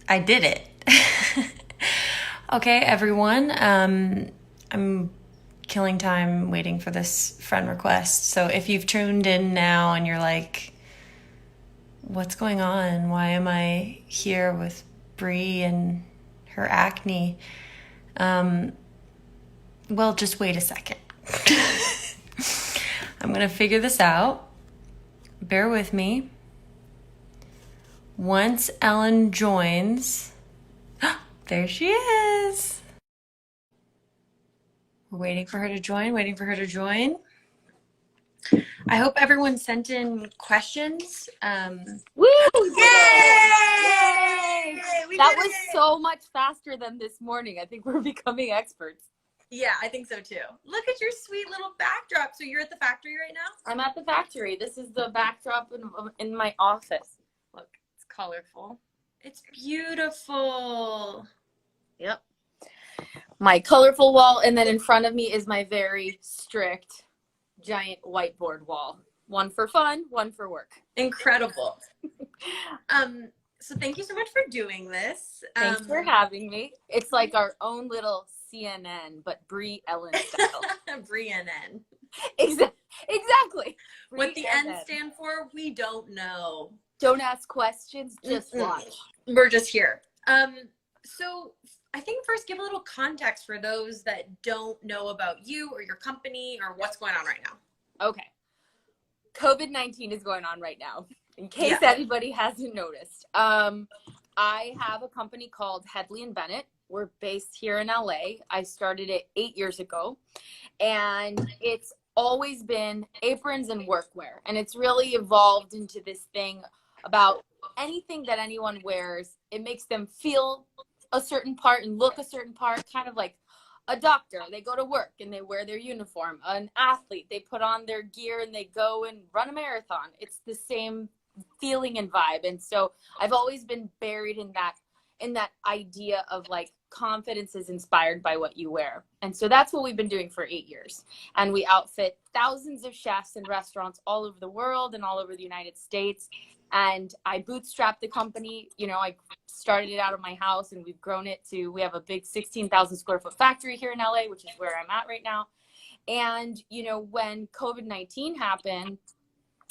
I did it. Okay, everyone. I'm killing time waiting for this friend request. So if you've tuned in now and you're like, what's going on? Why am I here with Brie and her acne? Um, well, just wait a second. I'm going to figure this out. Bear with me. Once Ellen joins, there she is. We're waiting for her to join, waiting for her to join. I hope everyone sent in questions. Woo! We did Yay! it! We That did was it! so much faster than this morning. I think we're becoming experts. Yeah, I think so too. Look at your sweet little backdrop. So you're at the factory right now? I'm at the factory. This is the backdrop in my office. Look, it's colorful. It's beautiful. Yep. My colorful wall, and then in front of me is my very strict giant whiteboard wall. One for fun, one for work. Incredible. So thank you so much for doing this. Thanks for having me. It's like our own little CNN, but Brie Ellen style. Brie and N. Exactly. What the N N stand for, we don't know. Don't ask questions, just watch. We're just here. So I think first give a little context for those that don't know about you or your company or what's going on right now. Okay. COVID-19 is going on right now, in case anybody hasn't noticed. I have a company called Headley and Bennett. We're based here in LA. I started it 8 years ago, and it's always been aprons and workwear. And it's really evolved into this thing about anything that anyone wears. It makes them feel a certain part and look a certain part, kind of like a doctor. They go to work and they wear their uniform. An athlete, they put on their gear and they go and run a marathon. It's the same feeling and vibe. And so I've always been buried in that idea of like confidence is inspired by what you wear. And so that's what we've been doing for 8 years. And we outfit thousands of chefs and restaurants all over the world and all over the United States. And I bootstrapped the company. You know, I started it out of my house and we've grown it to, we have a big 16,000 square foot factory here in LA, which is where I'm at right now. And, you know, when COVID-19 happened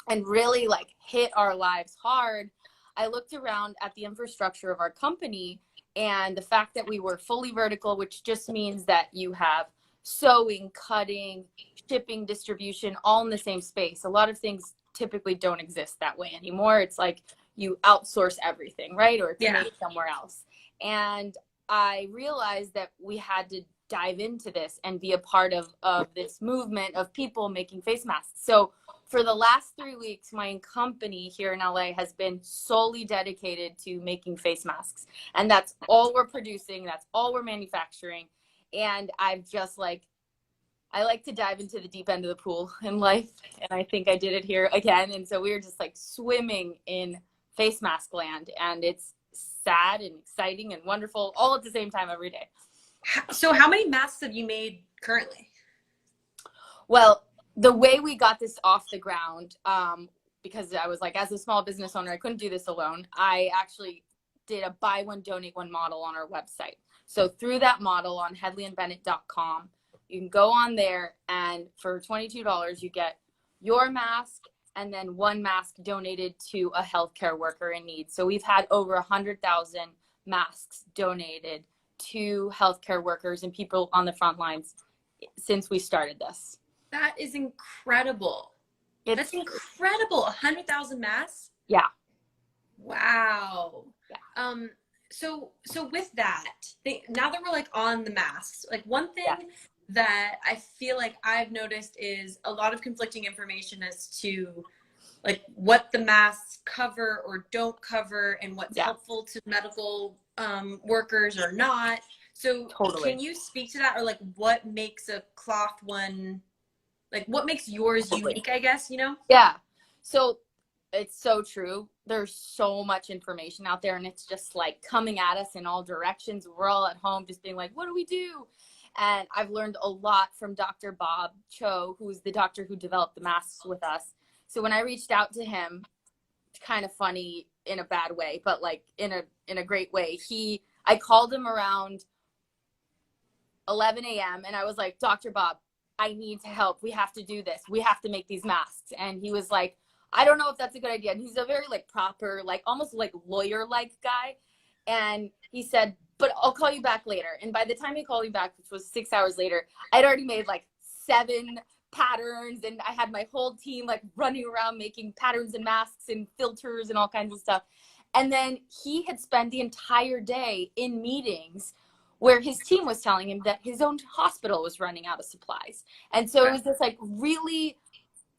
and really like hit our lives hard, I looked around at the infrastructure of our company and the fact that we were fully vertical, which just means that you have sewing, cutting, shipping, distribution, all in the same space. A lot of things typically don't exist that way anymore. It's like you outsource everything, right? Or it's made somewhere else. And I realized that we had to dive into this and be a part of this movement of people making face masks. So for the last 3 weeks, my company here in LA has been solely dedicated to making face masks. And that's all we're producing. That's all we're manufacturing. And I've just like, I like to dive into the deep end of the pool in life. And I think I did it here again. And so we were just like swimming in face mask land. And it's sad and exciting and wonderful all at the same time every day. So how many masks have you made currently? Well, the way we got this off the ground, because I was like, as a small business owner, I couldn't do this alone. I actually did a buy one, donate one model on our website. So through that model on headleyandbennett.com, you can go on there and for $22, you get your mask and then one mask donated to a healthcare worker in need. So we've had over 100,000 masks donated to healthcare workers and people on the front lines since we started this. That is incredible. That's incredible. 100,000 masks? Yeah. Wow. Yeah. So with that, now that we're like on the masks, like one thing that I feel like I've noticed is a lot of conflicting information as to like what the masks cover or don't cover and what's helpful to medical workers or not. So can you speak to that, or like what makes a cloth one, like what makes yours unique, I guess, you know? Yeah. So it's so true. There's so much information out there and it's just like coming at us in all directions. We're all at home just being like, what do we do? And I've learned a lot from Dr. Bob Cho, who's the doctor who developed the masks with us. So when I reached out to him, it's kind of funny. in a bad way, but like in a great way. I called him around 11 a.m. and I was like, Dr. Bob, I need to help. We have to do this. We have to make these masks. And he was like, I don't know if that's a good idea. And he's a very like proper, like almost like lawyer-like guy. And he said, but I'll call you back later. And by the time he called me back, which was 6 hours later, I'd already made like 7 patterns, and I had my whole team like running around making patterns and masks and filters and all kinds of stuff. And then he had spent the entire day in meetings where his team was telling him that his own hospital was running out of supplies. And so it was this like really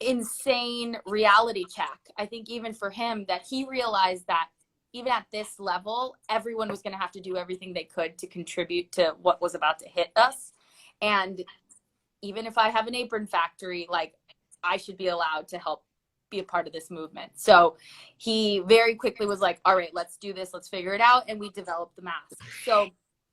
insane reality check, I think, even for him, that he realized that even at this level, everyone was going to have to do everything they could to contribute to what was about to hit us. And even if I have an apron factory, like I should be allowed to help be a part of this movement. So he very quickly was like, all right, let's do this. Let's figure it out. And we developed the mask. So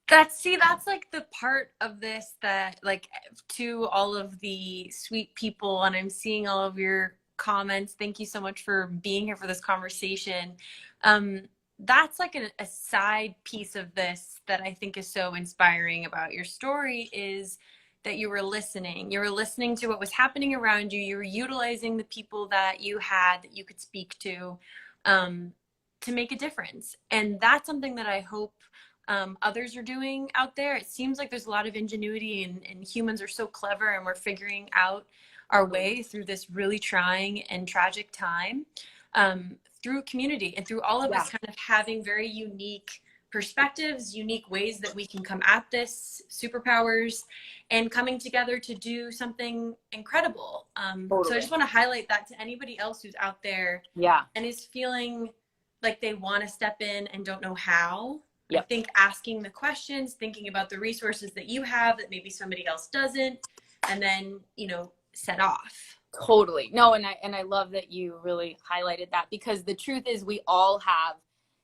that's like the part of this that, like, to all of the sweet people, and I'm seeing all of your comments. Thank you so much for being here for this conversation. That's like a side piece of this that I think is so inspiring about your story, is that you were listening. You were listening to what was happening around you. You were utilizing the people that you had that you could speak to make a difference. And that's something that I hope others are doing out there. It seems like there's a lot of ingenuity, and humans are so clever, and we're figuring out our way through this really trying and tragic time through community, and through all of us kind of having very unique perspectives, unique ways that we can come at this, superpowers, and coming together to do something incredible. So I just want to highlight that to anybody else who's out there and is feeling like they want to step in and don't know how. I think asking the questions, thinking about the resources that you have that maybe somebody else doesn't, and then, you know, set off. Totally. No, and I love that you really highlighted that, because the truth is we all have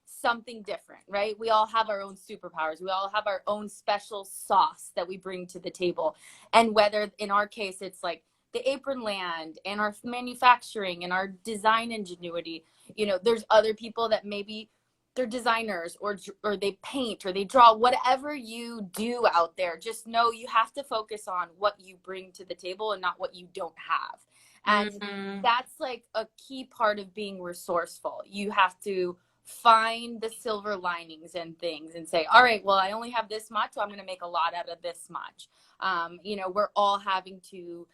something different, right? We all have our own superpowers. We all have our own special sauce that we bring to the table. And whether in our case, it's like the apron land and our manufacturing and our design ingenuity, you know, there's other people that maybe they're designers or they paint or they draw. Whatever you do out there, just know you have to focus on what you bring to the table and not what you don't have. And that's like a key part of being resourceful. You have to find the silver linings and things and say, all right, well, I only have this much, so I'm going to make a lot out of this much. You know, we're all having to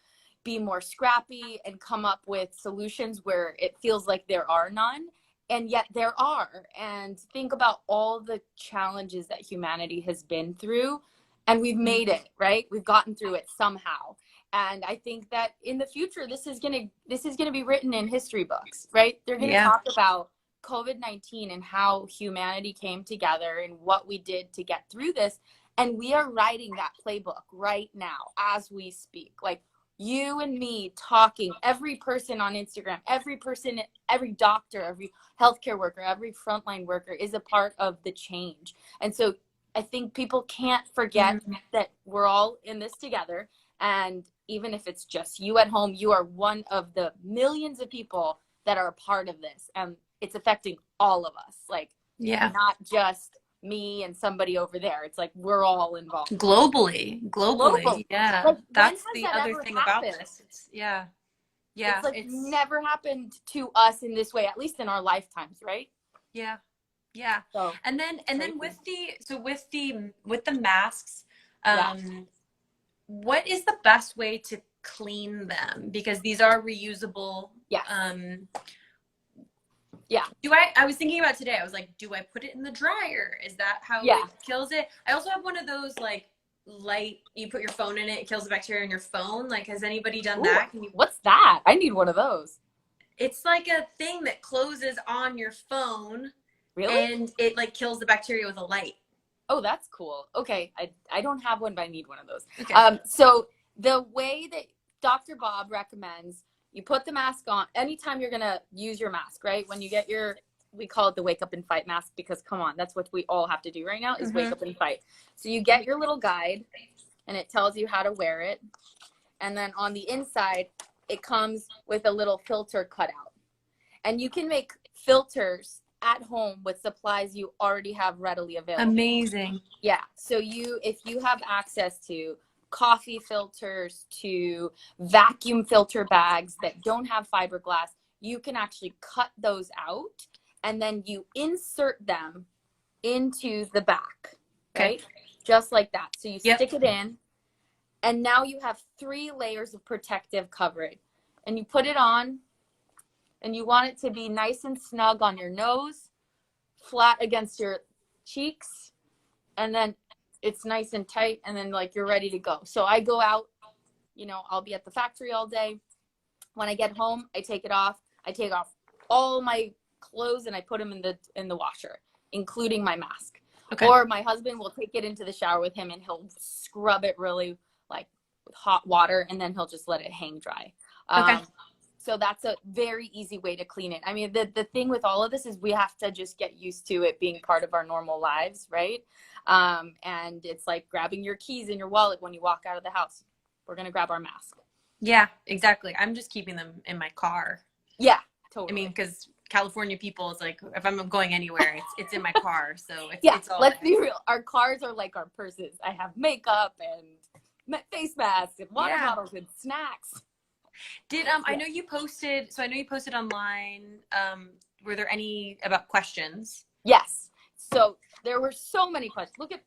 be more scrappy and come up with solutions where it feels like there are none. And yet there are. And think about all the challenges that humanity has been through, and we've made it, right? We've gotten through it somehow. And I think that in the future, this is gonna be written in history books, right? They're gonna talk about COVID-19 and how humanity came together and what we did to get through this. And we are writing that playbook right now as we speak. Like, you and me talking, every person on Instagram, every person, every doctor, every healthcare worker, every frontline worker is a part of the change. And so I think people can't forget that we're all in this together. And even if it's just you at home, you are one of the millions of people that are a part of this. And it's affecting all of us. Like, not just me and somebody over there. It's like we're all involved globally. Yeah, like, that's the other thing about this. It's it's like never happened to us in this way, at least in our lifetimes, right? So, and then with the masks, what is the best way to clean them, because these are reusable? I was thinking about today, I was like, do I put it in the dryer? Is that how it kills it? I also have one of those, like, light, you put your phone in it, it kills the bacteria in your phone. Like, has anybody done that? What's that? I need one of those. It's like a thing that closes on your phone. Really? And it like kills the bacteria with a light. Oh, that's cool. Okay. I don't have one, but I need one of those. Okay. So the way that Dr. Bob recommends, you put the mask on anytime you're going to use your mask, right? When you get we call it the wake up and fight mask, because come on, that's what we all have to do right now is wake up and fight. So you get your little guide and it tells you how to wear it. And then on the inside, it comes with a little filter cutout. And you can make filters at home with supplies you already have readily available. Amazing. Yeah. So if you have access to coffee filters, to vacuum filter bags that don't have fiberglass, you can actually cut those out and then you insert them into the back, right? Okay. Just like that. So you stick it in, and now you have 3 layers of protective coverage. And you put it on, and you want it to be nice and snug on your nose, flat against your cheeks, and then it's nice and tight, and then like you're ready to go. So I go out, you know, I'll be at the factory all day. When I get home, I take it off. I take off all my clothes and I put them in the washer, including my mask. Okay. Or my husband will take it into the shower with him and he'll scrub it really like with hot water, and then he'll just let it hang dry. Okay. So that's a very easy way to clean it. I mean, the thing with all of this is we have to just get used to it being part of our normal lives, right? And it's like grabbing your keys in your wallet when you walk out of the house. We're going to grab our mask. Yeah, exactly. I'm just keeping them in my car. Yeah, totally. I mean, because California people is like, if I'm going anywhere, it's in my car. So it's all let's be real. Our cars are like our purses. I have makeup and face masks and water bottles and snacks. I know you posted, online, were there any about questions? Yes. So there were so many questions. Look at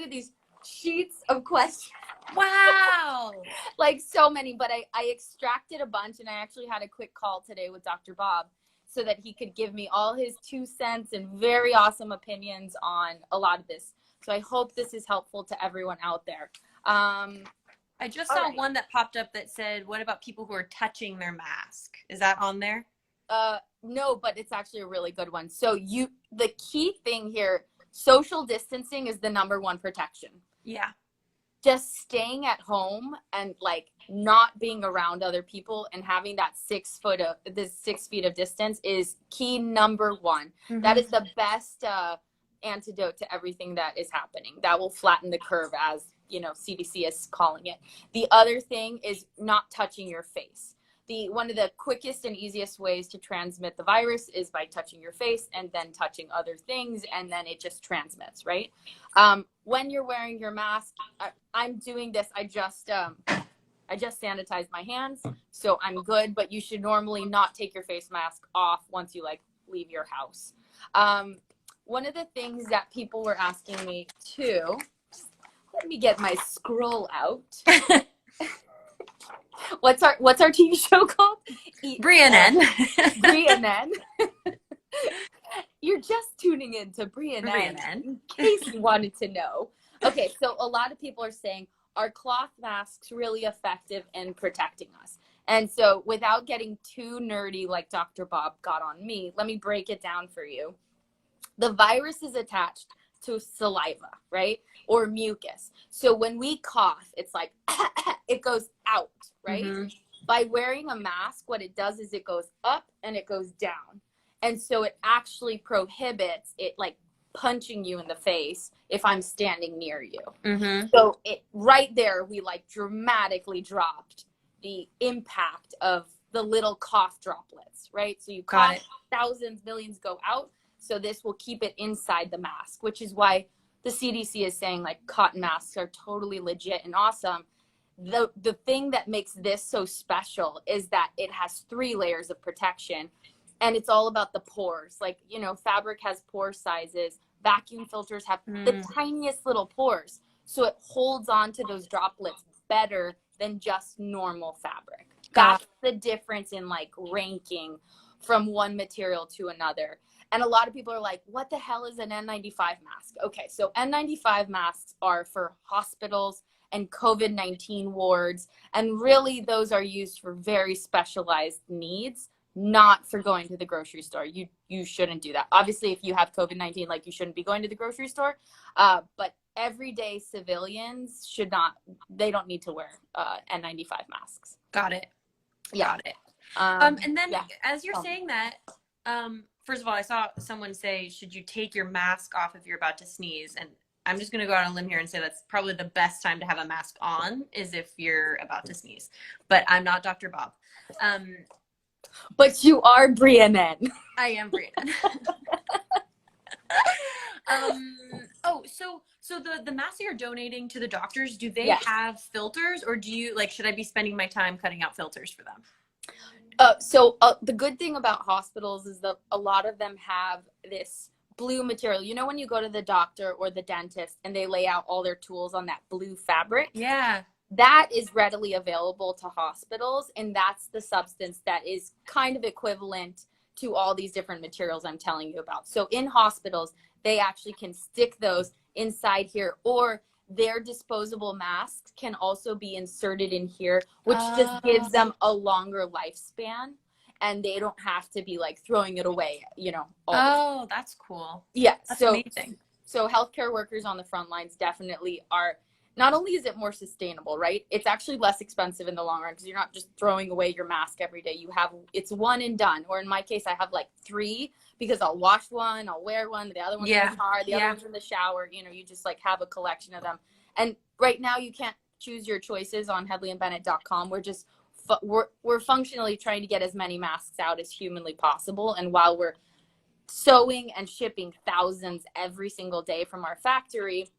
these sheets of questions. Wow. Like so many, but I extracted a bunch, and I actually had a quick call today with Dr. Bob so that he could give me all his 2 cents and very awesome opinions on a lot of this. So I hope this is helpful to everyone out there. I just saw one that popped up that said, what about people who are touching their mask? Is that on there? No, but it's actually a really good one. So the key thing here, social distancing is the #1 protection. Yeah. Just staying at home and like not being around other people and having that 6 feet of distance is key #1. Mm-hmm. That is the best antidote to everything that is happening. That will flatten the curve, as you know, CDC is calling it. The other thing is not touching your face. One of the quickest and easiest ways to transmit the virus is by touching your face and then touching other things, and then it just transmits, right? When you're wearing your mask, I'm doing this. I just sanitized my hands, so I'm good, but you should normally not take your face mask off once you like leave your house. One of the things that people were asking me too, let me get my scroll out. What's our TV show called? Brie and N. Brie and N. You're just tuning in to Brie and N in case you wanted to know. Okay, so a lot of people are saying, are cloth masks really effective in protecting us? And so without getting too nerdy like Dr. Bob got on me, let me break it down for you. The virus is attached to saliva, right? Or mucus. So when we cough, it's like, it goes out, right? Mm-hmm. By wearing a mask, what it does is it goes up and it goes down. And so it actually prohibits it like punching you in the face if I'm standing near you. Mm-hmm. So right there, we like dramatically dropped the impact of the little cough droplets, right? So you cough, thousands, millions go out. So this will keep it inside the mask, which is why the CDC is saying like cotton masks are totally legit and awesome. The thing that makes this so special is that it has 3 layers of protection, and it's all about the pores. Like, you know, fabric has pore sizes. Vacuum filters have the tiniest little pores. So it holds on to those droplets better than just normal fabric. That's the difference in like ranking from one material to another. And a lot of people are like, what the hell is an N95 mask? Okay, so N95 masks are for hospitals and COVID-19 wards. And really, those are used for very specialized needs, not for going to the grocery store. You shouldn't do that. Obviously, if you have COVID-19, like you shouldn't be going to the grocery store. But everyday civilians they don't need to wear N95 masks. Got it. Yeah. Got it. And then as you're saying that, first of all, I saw someone say, should you take your mask off if you're about to sneeze? And I'm just going to go out on a limb here and say that's probably the best time to have a mask on is if you're about to sneeze. But I'm not Dr. Bob. But you are Brianne. I am Brianne. So the masks you're donating to the doctors, do they have filters, or do you should I be spending my time cutting out filters for them? The good thing about hospitals is that a lot of them have this blue material. You know, when you go to the doctor or the dentist and they lay out all their tools on that blue fabric? Yeah. That is readily available to hospitals, and that's the substance that is kind of equivalent to all these different materials I'm telling you about. So in hospitals, they actually can stick those inside here, or their disposable masks can also be inserted in here, which just gives them a longer lifespan, and they don't have to be throwing it away, That's cool. Yeah. That's amazing. So healthcare workers on the front lines definitely are. Not only is it more sustainable, right? It's actually less expensive in the long run because you're not just throwing away your mask every day. It's one and done. Or in my case, I have 3 because I'll wash one, I'll wear one, the other one's in the car, the other one's in the shower. You just have a collection of them. And right now you can't choose your choices on headleyandbennett.com. We're just, we're functionally trying to get as many masks out as humanly possible. And while we're sewing and shipping thousands every single day from our factory,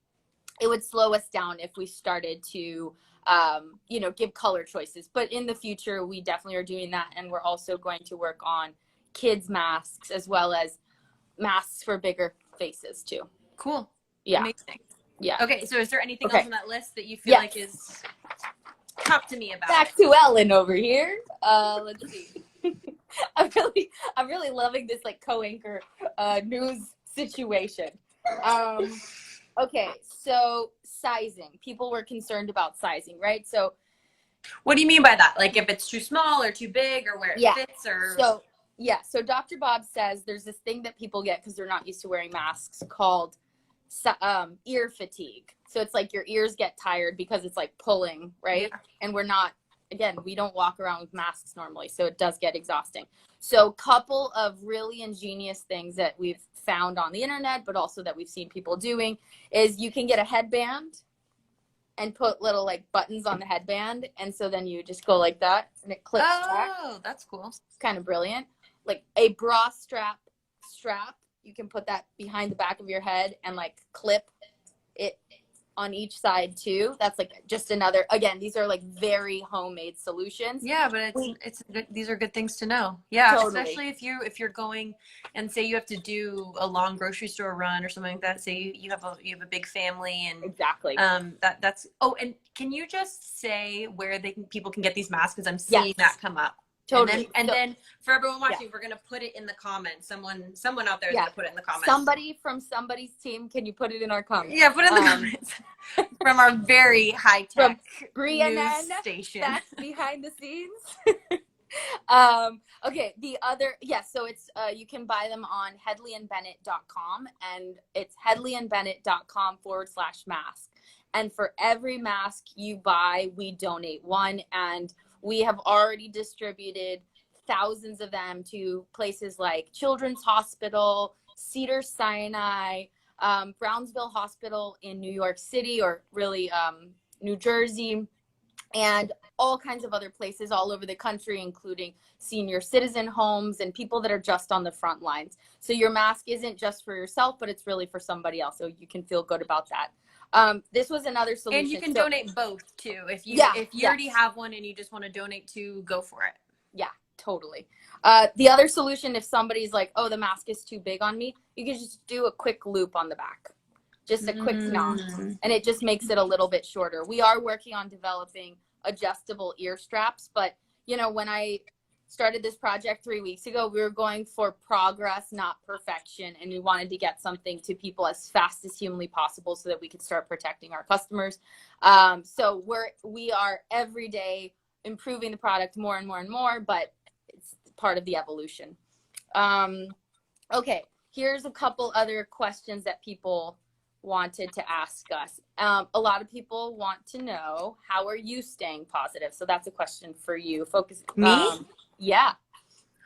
it would slow us down if we started to, give color choices. But in the future, we definitely are doing that. And we're also going to work on kids' masks as well as masks for bigger faces too. Cool. Yeah. Amazing. Yeah. Okay. So is there anything else on that list that you feel like is, talk to me about? Back to Ellen over here. Let's see. I'm really loving this co-anchor news situation. Okay, so sizing. People were concerned about sizing, right? So what do you mean by that? If it's too small or too big, or where it fits, or? So Dr. Bob says there's this thing that people get because they're not used to wearing masks called ear fatigue. So it's your ears get tired because it's pulling, right? Yeah. And we don't walk around with masks normally, so it does get exhausting. So couple of really ingenious things that we've found on the internet, but also that we've seen people doing, is you can get a headband and put little buttons on the headband, and so then you just go like that and it clips back. Oh, that's cool. It's kind of brilliant. A bra strap, you can put that behind the back of your head and clip it on each side too. That's just another, again, these are very homemade solutions. Yeah, but these are good things to know. Yeah, totally. Especially if you're going and say you have to do a long grocery store run or something like that. Say you have a big family, and exactly. That's and can you just say where people can get these masks, because I'm seeing that come up. Totally. And then for everyone watching, we're going to put it in the comments. Someone out there is going to put it in the comments. Somebody from somebody's team, can you put it in our comments? Yeah, put it in the comments. From our very high-tech news station. That's behind the scenes. Okay, so it's, you can buy them on headleyandbennett.com, and it's headleyandbennett.com/mask. And for every mask you buy, we donate one, and we have already distributed thousands of them to places like Children's Hospital, Cedars-Sinai, Brownsville Hospital in New York City, or really New Jersey, and all kinds of other places all over the country, including senior citizen homes and people that are just on the front lines. So your mask isn't just for yourself, but it's really for somebody else. So you can feel good about that. This was another solution. And you can donate both too. If you already have one and you just want to donate to, go for it. Yeah, totally. The other solution, if somebody's oh, the mask is too big on me, you can just do a quick loop on the back. Just a quick knot. And it just makes it a little bit shorter. We are working on developing adjustable ear straps, but when I started this project 3 weeks ago, we were going for progress, not perfection. And we wanted to get something to people as fast as humanly possible so that we could start protecting our customers. So we are every day improving the product more and more and more, but it's part of the evolution. Okay, here's a couple other questions that people wanted to ask us. A lot of people want to know, how are you staying positive? So that's a question for you. Me? Yeah.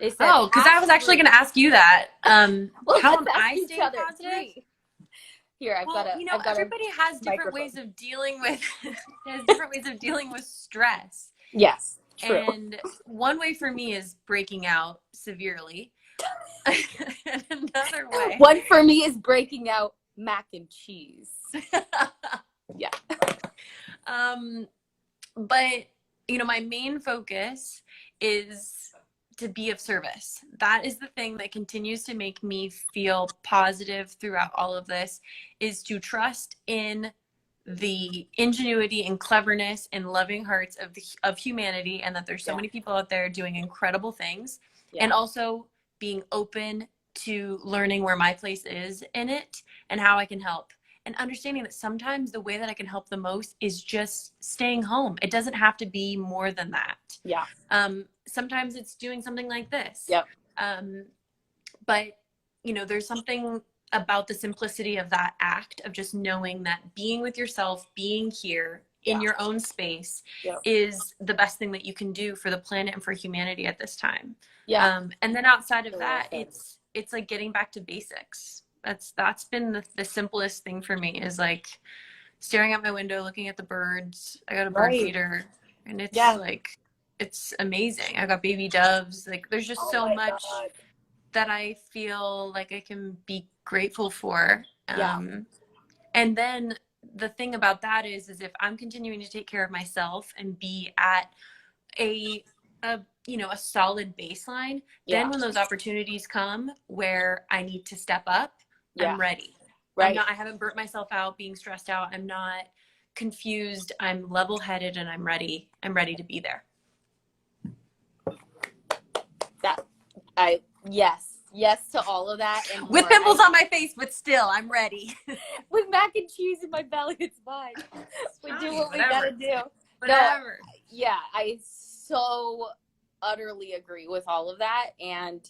They said, because I was actually going to ask you that. Well, how am I staying positive? Here, I've got everybody has different ways of dealing with stress. Yes. True. And one way for me is breaking out severely. And another way. One for me is breaking out mac and cheese. Yeah. But, my main focus is to be of service. That is the thing that continues to make me feel positive throughout all of this, is to trust in the ingenuity and cleverness and loving hearts of humanity, and that there's so many people out there doing incredible things, and also being open to learning where my place is in it and how I can help. And understanding that sometimes the way that I can help the most is just staying home. It doesn't have to be more than that. Yeah. Sometimes it's doing something like this. Yep. But, there's something about the simplicity of that act of just knowing that being with yourself, being here in your own space is the best thing that you can do for the planet and for humanity at this time. Yeah. And then outside of that, it's like getting back to basics. That's been the simplest thing for me, is like staring out my window, looking at the birds. I got a bird feeder, and it's like, it's amazing. I got baby doves. Like, there's just so much that I feel like I can be grateful for. And then the thing about that is if I'm continuing to take care of myself and be at a solid baseline, then when those opportunities come where I need to step up, I'm ready. Right. I haven't burnt myself out being stressed out. I'm not confused. I'm level-headed, and I'm ready. I'm ready to be there. Yes to all of that. And with pimples on my face, but still, I'm ready. With mac and cheese in my belly, it's fine. We do what we gotta do. Whatever. No, I so utterly agree with all of that. And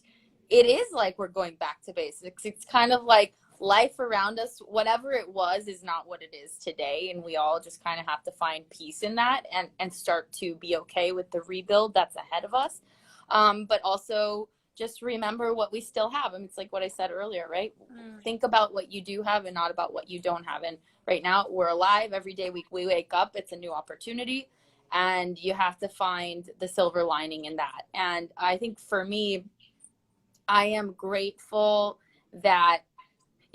it is like we're going back to basics. It's kind of like life around us, whatever it was, is not what it is today. And we all just kind of have to find peace in that and start to be okay with the rebuild that's ahead of us. But also just remember what we still have. I mean, it's like what I said earlier, right? Think about what you do have and not about what you don't have. And right now we're alive. Every day we wake up, it's a new opportunity, and you have to find the silver lining in that. And I think for me, I am grateful that,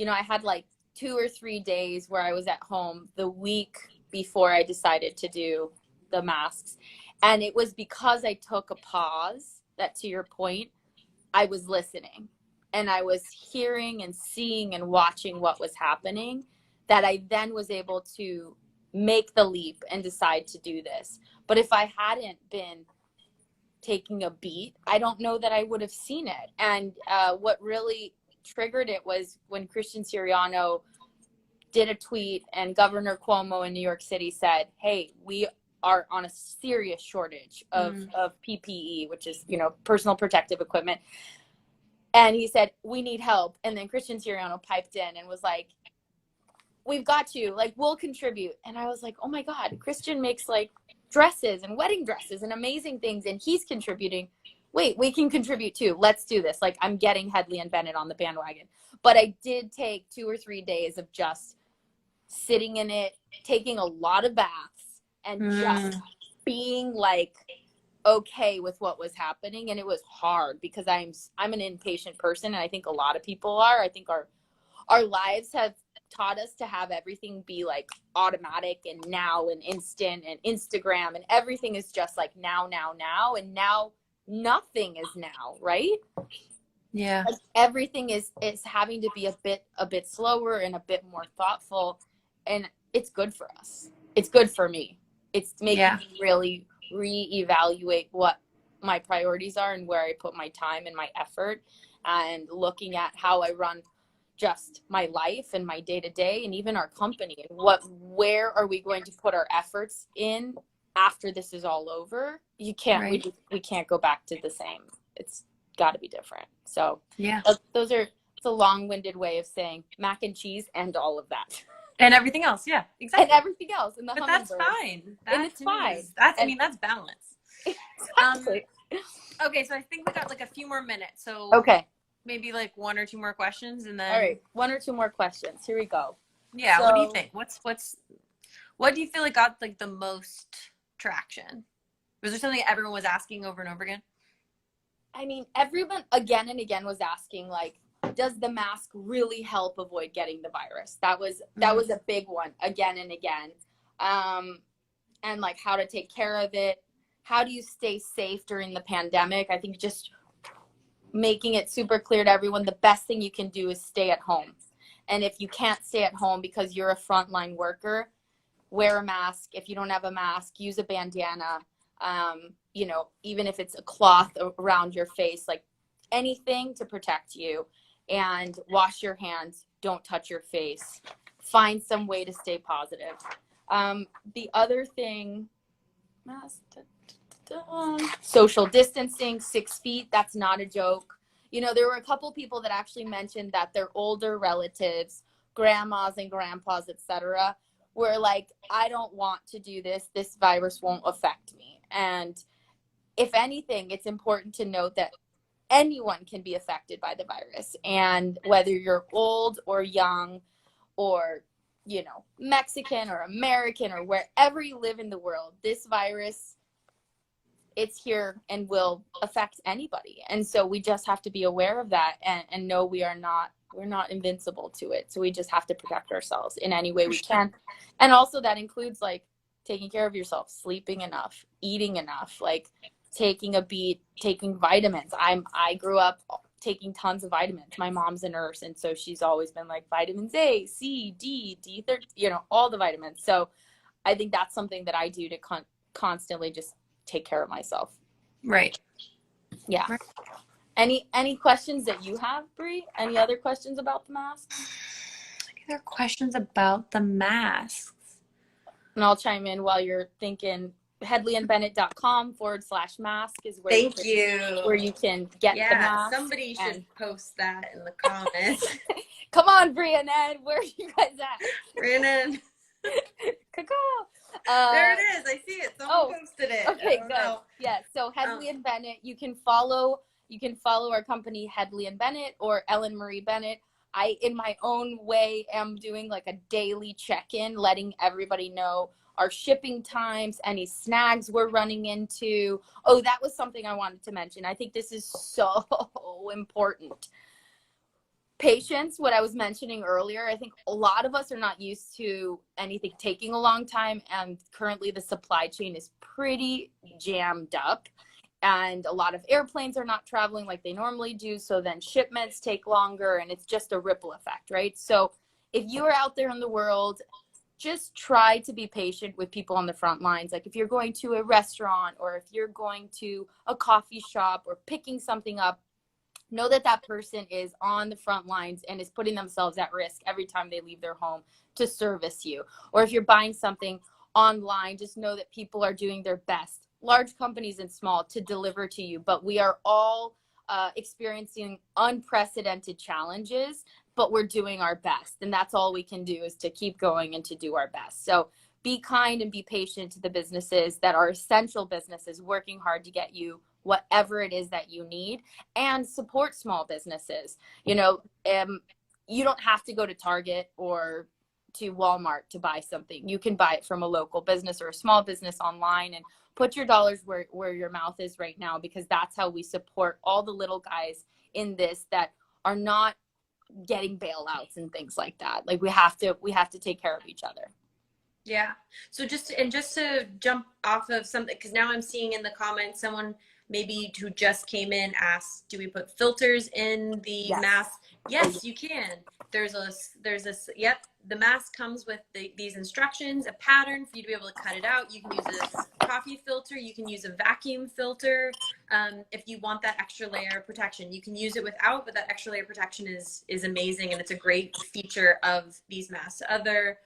I had like 2 or 3 days where I was at home the week before I decided to do the masks. And it was because I took a pause that, to your point, I was listening and I was hearing and seeing and watching what was happening, that I then was able to make the leap and decide to do this. But if I hadn't been taking a beat, I don't know that I would have seen it. And what really triggered it was when Christian Siriano did a tweet, and Governor Cuomo in New York City said, hey, we are on a serious shortage of PPE, which is, personal protective equipment. And he said, we need help. And then Christian Siriano piped in and was like, we've got you, like, we'll contribute. And I was like, oh my God, Christian makes like dresses and wedding dresses and amazing things, and he's contributing. Wait, we can contribute too. Let's do this. Like, I'm getting Headley and Bennett on the bandwagon. But I did take 2 or 3 days of just sitting in it, taking a lot of baths, and just being like okay with what was happening. And it was hard because I'm an impatient person, and I think a lot of people are. I think our lives have taught us to have everything be like automatic and now and instant and Instagram, and everything is just like now, and now nothing is now, right? Yeah. Like everything is having to be a bit slower and a bit more thoughtful, and it's good for us. It's good for me. It's making me really reevaluate what my priorities are and where I put my time and my effort, and looking at how I run just my life and my day-to-day and even our company, and where are we going to put our efforts in after this is all over. You can't we can't go back to the same. It's got to be different. So it's a long-winded way of saying mac and cheese and all of that. And everything else, yeah, exactly. And everything else, and the but that's fine. And it's fine. That's balance. Exactly. Okay, so I think we got like a few more minutes. So maybe like 1 or 2 more questions, and then all right, 1 or 2 more questions. Here we go. Yeah. So, what do you think? What do you feel like got like the most traction? Was there something everyone was asking over and over again? I mean, everyone again and again was asking, like, does the mask really help avoid getting the virus? That was a big one again and again. And like how to take care of it. How do you stay safe during the pandemic? I think just making it super clear to everyone, the best thing you can do is stay at home. And if you can't stay at home because you're a frontline worker, wear a mask. If you don't have a mask, use a bandana. You know, even if it's a cloth around your face, like anything to protect you. And wash your hands. Don't touch your face. Find some way to stay positive. The other thing, social distancing, 6 feet. That's not a joke. You know, there were a couple people that actually mentioned that their older relatives, grandmas and grandpas, etc., were like, I don't want to do this. This virus won't affect me. And if anything, it's important to note that anyone can be affected by the virus. And whether you're old or young or, you know, Mexican or American or wherever you live in the world, this virus, it's here and will affect anybody. And so we just have to be aware of that and know we're not invincible to it. So we just have to protect ourselves in any way we can. And also that includes like taking care of yourself, sleeping enough, eating enough, like taking a beat, taking vitamins. I grew up taking tons of vitamins. My mom's a nurse, and so she's always been like vitamins A, C, D, D13, you know, all the vitamins. So I think that's something that I do to constantly just take care of myself. Right. Yeah. Right. Any questions that you have, Brie? Any other questions about the masks? Any other questions about the masks? And I'll chime in while you're thinking. headleyandbennett.com/mask is where where you can get the mask. Somebody should post that in the comments. Come on, Brianna, where are you guys at? Brianna. There it is. I see it. Someone posted it. Okay, good. Yeah. So Headley and Bennett, you can follow our company Headley and Bennett or Ellen Marie Bennett. I, in my own way, am doing like a daily check-in, letting everybody know our shipping times, any snags we're running into. Oh, that was something I wanted to mention. I think this is so important. Patience, what I was mentioning earlier, I think a lot of us are not used to anything taking a long time, and currently the supply chain is pretty jammed up, and a lot of airplanes are not traveling like they normally do, so then shipments take longer, and it's just a ripple effect, right? So if you are out there in the world, just try to be patient with people on the front lines. Like if you're going to a restaurant or if you're going to a coffee shop or picking something up, know that that person is on the front lines and is putting themselves at risk every time they leave their home to service you. Or if you're buying something online, just know that people are doing their best, large companies and small, to deliver to you. But we are all experiencing unprecedented challenges, but we're doing our best. And that's all we can do, is to keep going and to do our best. So be kind and be patient to the businesses that are essential businesses working hard to get you whatever it is that you need, and support small businesses. You know, you don't have to go to Target or to Walmart to buy something. You can buy it from a local business or a small business online, and put your dollars where your mouth is right now, because that's how we support all the little guys in this that are not getting bailouts and things like that. Like we have to take care of each other. Yeah. So just to jump off of something, because now I'm seeing in the comments someone maybe who just came in asked, do we put filters in the mask? Yes, you can. There's this, yep. The mask comes with these instructions, a pattern for you to be able to cut it out. You can use a coffee filter. You can use a vacuum filter. If you want that extra layer of protection, you can use it without, but that extra layer of protection is amazing. And it's a great feature of these masks. The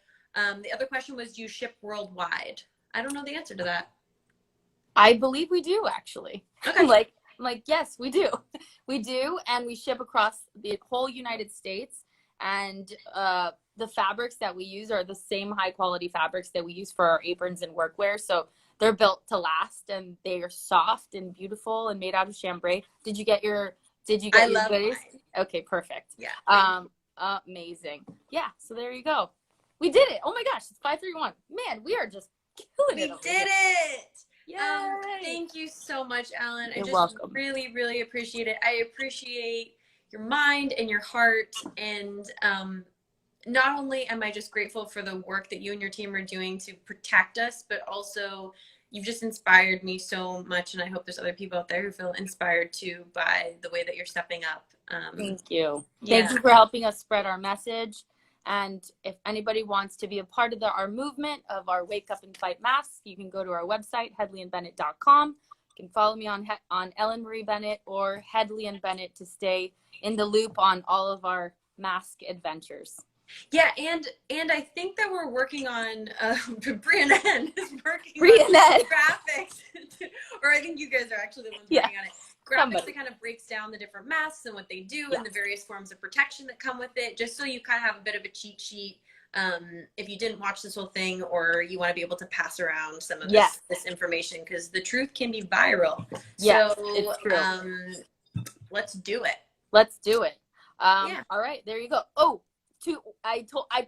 other question was, do you ship worldwide? I don't know the answer to that. I believe we do, actually. Okay. like, yes, we do. We do. And we ship across the whole United States. And the fabrics that we use are the same high quality fabrics that we use for our aprons and workwear. So they're built to last, and they are soft and beautiful and made out of chambray. Did you get your goodies? Mine. Okay, perfect. Yeah. Amazing. Yeah. So there you go. We did it. Oh my gosh. It's 5:31. Man, we are just killing it. We did it. Thank you so much, Ellen. You're I just welcome. really, really appreciate it. I appreciate your mind and your heart. And not only am I just grateful for the work that you and your team are doing to protect us, but also you've just inspired me so much. And I hope there's other people out there who feel inspired too by the way that you're stepping up. Thank you. Yeah. Thank you for helping us spread our message. And if anybody wants to be a part of our movement of our Wake Up and Fight masks, you can go to our website, headleyandbennett.com. You can follow me on Ellen Marie Bennett or Headley and Bennett to stay in the loop on all of our mask adventures. Yeah, and I think that we're working on Brie is working on graphics, or I think you guys are actually the ones working on it. Graphics that kind of breaks down the different masks and what they do and the various forms of protection that come with it, just so you kind of have a bit of a cheat sheet if you didn't watch this whole thing, or you want to be able to pass around some of this information, because the truth can be viral. Yeah, so it's true. Let's do it. Let's do it. All right, there you go. Oh, I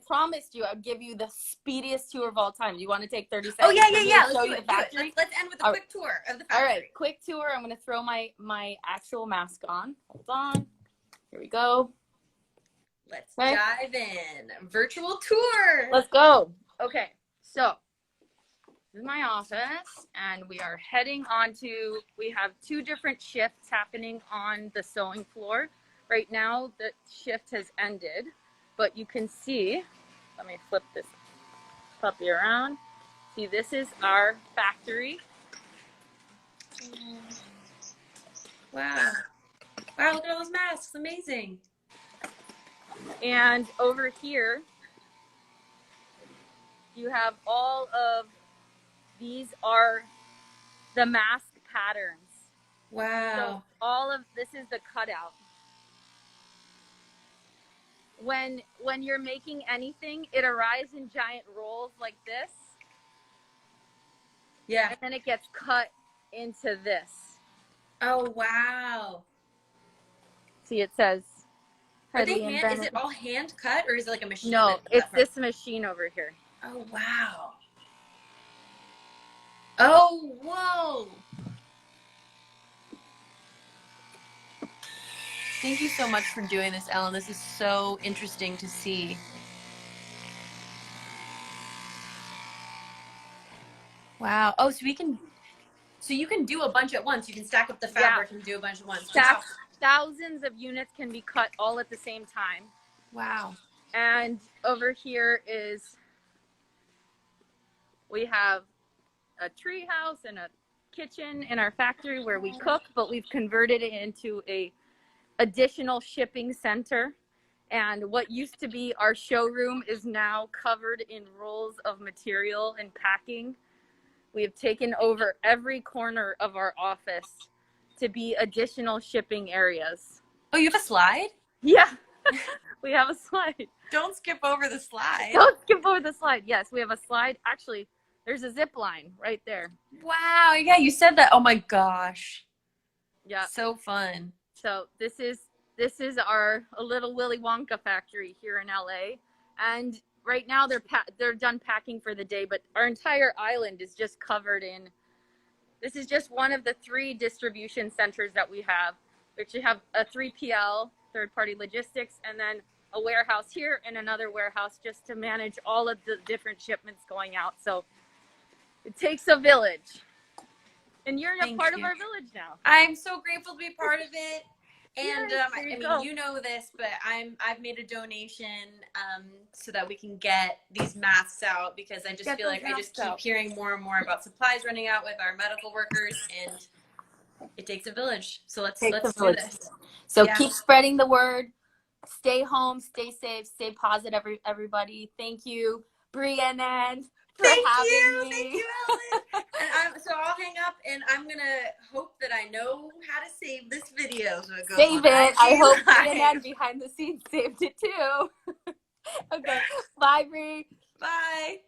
promised you I'd give you the speediest tour of all time. Do you want to take 30 seconds? Oh, yeah. Let's show you the factory. Let's end with a quick tour of the factory. All right, quick tour. I'm going to throw my actual mask on. Hold on. Here we go. Let's dive in. Virtual tour. Let's go. Okay, so this is my office, and we are heading on to, we have 2 different shifts happening on the sewing floor. Right now, the shift has ended. But you can see, let me flip this puppy around. See, this is our factory. Wow. Wow, look at all those masks. Amazing. And over here, you have all of these are the mask patterns. Wow. So all of this is the cutout. When you're making anything, it arrives in giant rolls like this. Yeah. And then it gets cut into this. Oh, wow. See, it says. Is it all hand cut, or is it like a machine? No, it's this machine over here. Oh, wow. Oh, whoa. Thank you so much for doing this, Ellen. This is so interesting to see. Wow. Oh, so you can do a bunch at once. You can stack up the fabric and do a bunch at once. Wow. Thousands of units can be cut all at the same time. Wow. And over here we have a tree house and a kitchen in our factory where we cook, but we've converted it into a additional shipping center, and what used to be our showroom is now covered in rolls of material and packing. We have taken over every corner of our office to be additional shipping areas. Oh, you have a slide? Yeah, we have a slide. Don't skip over the slide. Don't skip over the slide. Yes, we have a slide. Actually, there's a zip line right there. Wow, yeah, you said that. Oh my gosh. Yeah. So fun. So this is our a little Willy Wonka factory here in LA, and right now they're done packing for the day, but our entire island is just covered in. This is just one of the 3 distribution centers that we have. We actually have a 3PL, third-party logistics, and then a warehouse here and another warehouse just to manage all of the different shipments going out. So it takes a village. And you're a part of our village now. I'm so grateful to be part of it. And I mean, go. you know this, but I've made a donation so that we can get these masks out, because I just feel like I just keep hearing more and more about supplies running out with our medical workers, and it takes a village. So let's do this. So keep spreading the word. Stay home, stay safe, stay positive, everybody. Thank you, Brie and Ann, for having me. Thank you, Ellen. And so I'll hang up, and I'm gonna hope that I know how to save this video. So save it. I hope Brie and Ann behind the scenes saved it too. Okay. Bye, Brie. Bye.